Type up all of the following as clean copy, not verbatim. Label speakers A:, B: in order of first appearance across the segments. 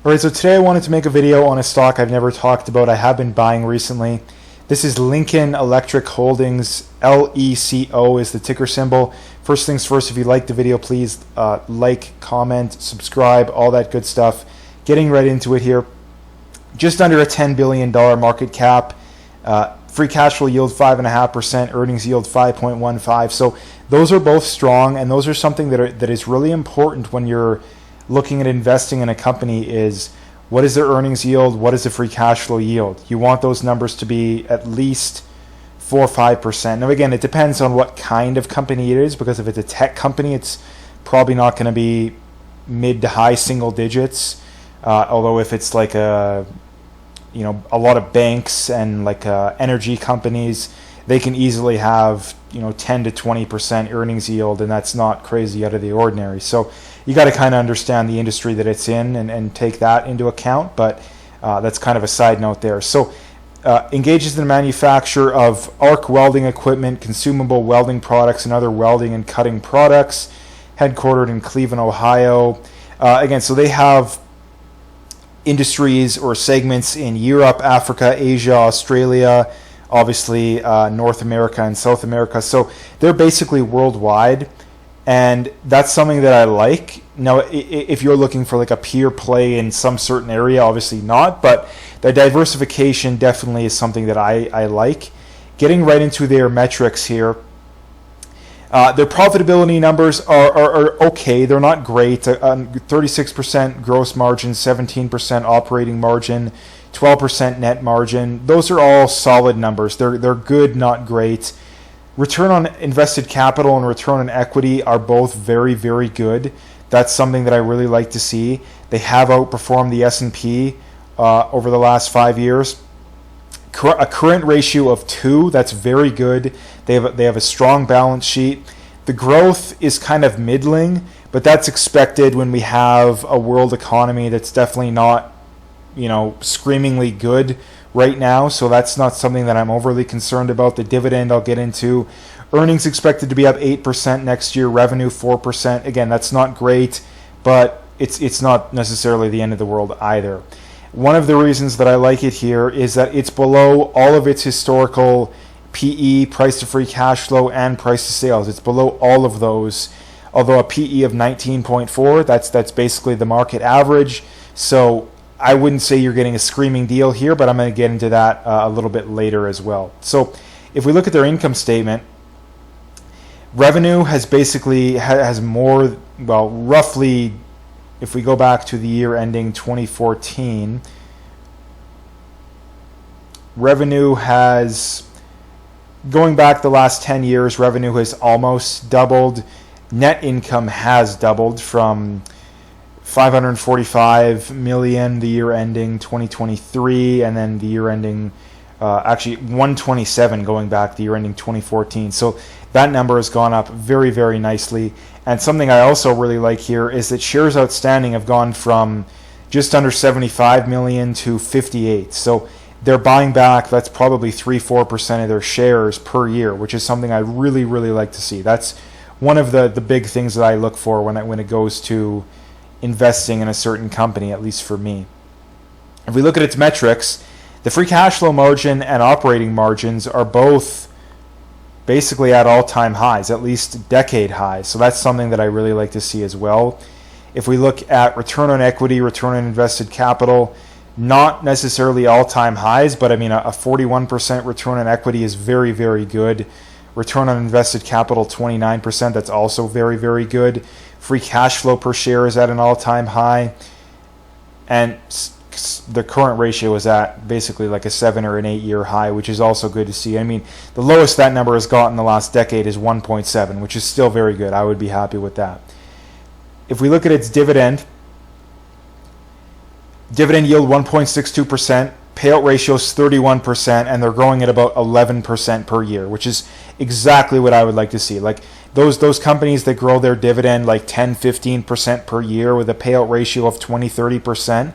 A: Alright, so today I wanted to make a video on a stock I've never talked about. I have been buying recently. This is Lincoln Electric Holdings. LECO is the ticker symbol. First things first, if you like the video, please like, comment, subscribe, all that good stuff. Getting right into it here. Just under a $10 billion market cap. Free cash flow yield 5.5%, earnings yield 5.15. So those are both strong, and those are something that is really important when you're looking at investing in a company. Is what is their earnings yield, what is the free cash flow yield. You want those numbers to be at least 4 or 5%. Now again, it depends on what kind of company it is, because if it's a tech company, it's probably not going to be mid to high single digits. Although if it's like a lot of banks and like energy companies, they can easily have 10 to 20% earnings yield, and that's not crazy out of the ordinary. So you got to kind of understand the industry that it's in and take that into account, but that's kind of a side note there. So engages in the manufacture of arc welding equipment, consumable welding products, and other welding and cutting products, headquartered in Cleveland, Ohio. Again, so they have industries or segments in Europe, Africa, Asia, Australia, obviously North America and South America. So they're basically worldwide, and that's something that I like. Now, if you're looking for like a pure play in some certain area, obviously not, but the diversification definitely is something that I like. Getting right into their metrics here. Their profitability numbers are okay. They're not great. 36% gross margin, 17% operating margin, 12% net margin. Those are all solid numbers. They're good, not great. Return on invested capital and return on equity are both very, very good. That's something that I really like to see. They have outperformed the S&P over the last 5 years. A current ratio of 2, that's very good. They have a strong balance sheet. The growth is kind of middling, but that's expected when we have a world economy that's definitely not, screamingly good right now. So that's not something that I'm overly concerned about. The dividend I'll get into. Earnings expected to be up 8% next year. Revenue 4%. Again, that's not great, but it's not necessarily the end of the world either. One of the reasons that I like it here is that it's below all of its historical PE, price to free cash flow, and price to sales. It's below all of those. Although a PE of 19.4, that's basically the market average. So I wouldn't say you're getting a screaming deal here, but I'm going to get into that a little bit later as well. So if we look at their income statement, revenue has more, well, roughly, if we go back to the year ending 2014, revenue has, going back the last 10 years, revenue has almost doubled. Net income has doubled from $545 million the year ending 2023, and then the year ending, actually $127 going back the year ending 2014. So that number has gone up very, very nicely. And something I also really like here is that shares outstanding have gone from just under 75 million to 58. So they're buying back, that's probably 3-4% of their shares per year, which is something I really, really like to see. That's one of the big things that I look for when it goes to investing in a certain company, at least for me. If we look at its metrics, the free cash flow margin and operating margins are both basically at all-time highs, at least decade highs. So that's something that I really like to see as well. If we look at return on equity, return on invested capital, not necessarily all-time highs, but I mean a 41% return on equity is very, very good. Return on invested capital 29%, that's also very, very good. Free cash flow per share is at an all-time high, and the current ratio is at basically like a 7 or an 8 year high, which is also good to see. I mean, the lowest that number has gotten in the last decade is 1.7, which is still very good. I would be happy with that. If we look at its dividend yield 1.62%, payout ratio is 31%, and they're growing at about 11% per year, which is exactly what I would like to see. Like those companies that grow their dividend like 10-15% per year with a payout ratio of 20-30%,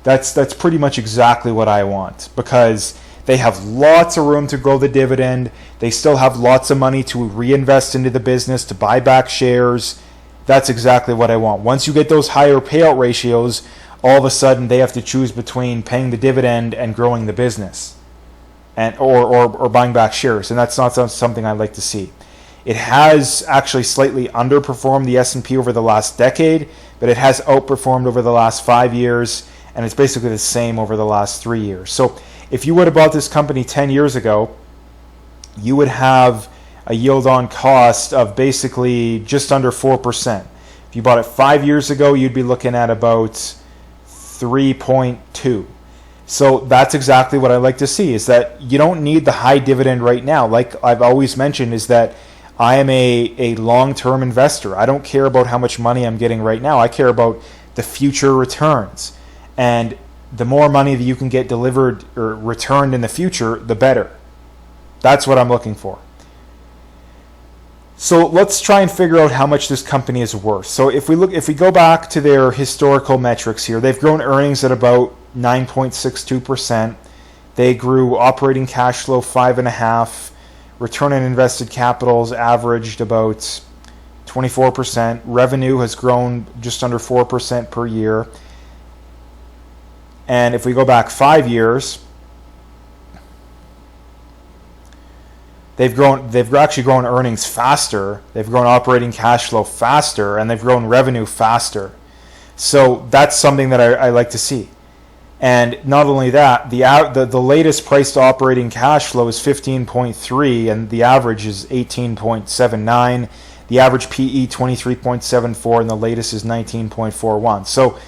A: that's pretty much exactly what I want, because they have lots of room to grow the dividend. They still have lots of money to reinvest into the business, to buy back shares, That's exactly what I want. Once you get those higher payout ratios, all of a sudden they have to choose between paying the dividend and growing the business, and or buying back shares, and that's not something I'd like to see. It has actually slightly underperformed the S&P over the last decade, but it has outperformed over the last 5 years, and it's basically the same over the last 3 years. So if you would have bought this company 10 years ago, you would have a yield on cost of basically just under 4%. If you bought it 5 years ago, you'd be looking at about 3.2. So that's exactly what I like to see, is that you don't need the high dividend right now. Like I've always mentioned, is that I am a long-term investor. I don't care about how much money I'm getting right now. I care about the future returns. And the more money that you can get delivered or returned in the future, the better. That's what I'm looking for. So let's try and figure out how much this company is worth. So if we go back to their historical metrics here, they've grown earnings at about 9.62%. They grew operating cash flow 5.5%. Return on invested capital's averaged about 24%. Revenue has grown just under 4% per year. And if we go back 5 years, they've actually grown earnings faster. They've grown operating cash flow faster, and they've grown revenue faster. So that's something that I like to see. And not only that, the latest price to operating cash flow is 15.3, and the average is 18.79. The average PE 23.74, and the latest is 19.41. So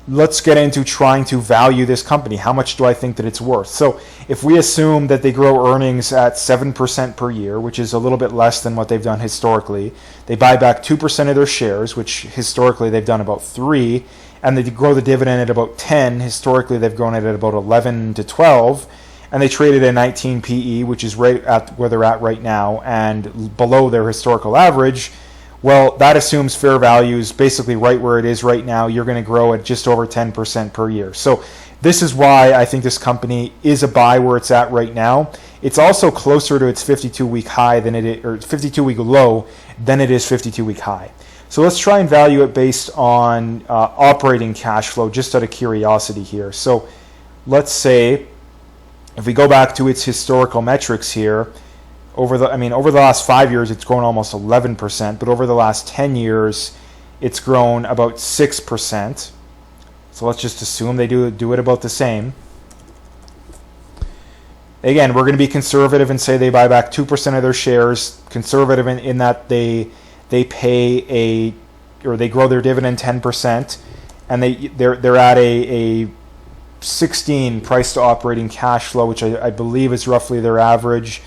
A: let's get into trying to value this company. How much do I think that it's worth? So if we assume that they grow earnings at 7% per year, which is a little bit less than what they've done historically, they buy back 2% of their shares, which historically they've done about 3%, and they grow the dividend at about 10%. Historically, they've grown it at about 11 to 12%, and they traded at 19 PE, which is right at where they're at right now, and below their historical average. Well, that assumes fair value is basically right where it is right now. You're going to grow at just over 10% per year. So this is why I think this company is a buy where it's at right now. It's also closer to its 52-week high than it is, or 52-week low than it is 52-week high. So let's try and value it based on operating cash flow, just out of curiosity here. So let's say if we go back to its historical metrics here, over the last 5 years, it's grown almost 11%, but over the last 10 years, it's grown about 6%. So let's just assume they do it about the same. Again, we're going to be conservative and say they buy back 2% of their shares. Conservative in that they pay they grow their dividend 10%, and they're at a 16 price to operating cash flow, which I believe is roughly their average.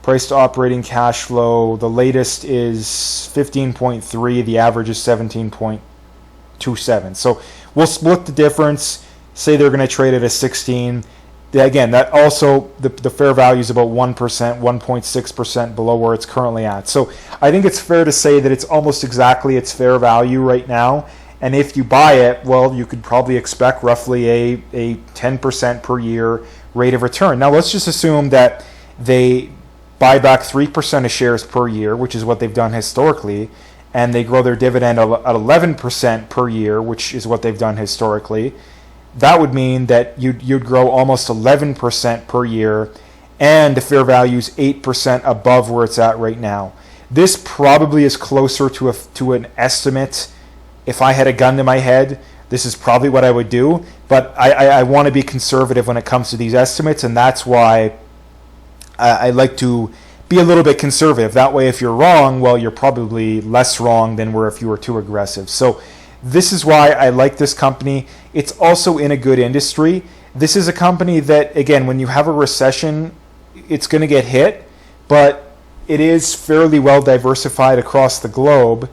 A: Price to operating cash flow, the latest is 15.3, the average is 17.27. So we'll split the difference, say they're going to trade at a 16. Again, that also, the fair value is about 1%, 1.6% below where it's currently at. So I think it's fair to say that it's almost exactly its fair value right now. And if you buy it, well, you could probably expect roughly a 10% per year rate of return. Now let's just assume that they buy back 3% of shares per year, which is what they've done historically, and they grow their dividend at 11% per year, which is what they've done historically. That would mean that you'd grow almost 11% per year, and the fair value is 8% above where it's at right now. This probably is closer to an estimate. If I had a gun to my head, this is probably what I would do, but I want to be conservative when it comes to these estimates, and that's why I like to be a little bit conservative. That way, if you're wrong, well, you're probably less wrong than if you were too aggressive. So this is why I like this company. It's also in a good industry. This is a company that, again, when you have a recession, it's going to get hit, but it is fairly well diversified across the globe,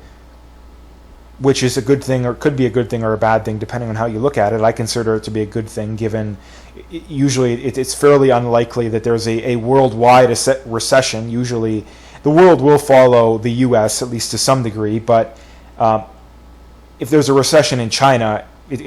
A: which is a good thing, or could be a good thing or a bad thing, depending on how you look at it. I consider it to be a good thing, given usually it's fairly unlikely that there's a worldwide recession. Usually the world will follow the U.S., at least to some degree, but if there's a recession in China, it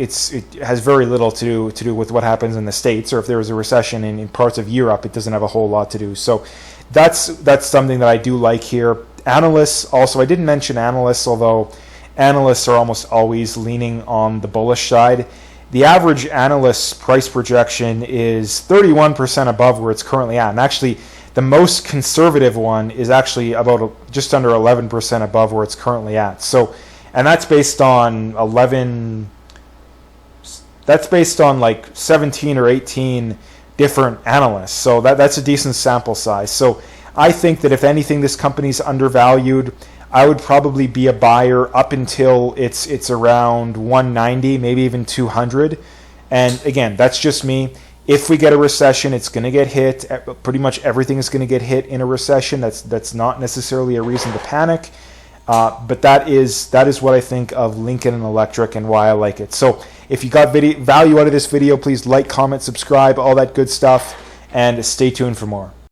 A: has very little to do with what happens in the States, or if there was a recession in parts of Europe, it doesn't have a whole lot to do. So that's something that I do like here. Analysts also, I didn't mention analysts, although analysts are almost always leaning on the bullish side. The average analyst's price projection is 31% above where it's currently at. And actually, the most conservative one is actually about just under 11% above where it's currently at. So, and that's based on like 17 or 18 different analysts. So that's a decent sample size. So I think that if anything, this company's undervalued. I would probably be a buyer up until it's around 190, maybe even 200. And again, that's just me. If we get a recession, it's going to get hit. Pretty much everything is going to get hit in a recession. That's not necessarily a reason to panic. But that is what I think of Lincoln Electric and why I like it. So if you got value out of this video, please like, comment, subscribe, all that good stuff, and stay tuned for more.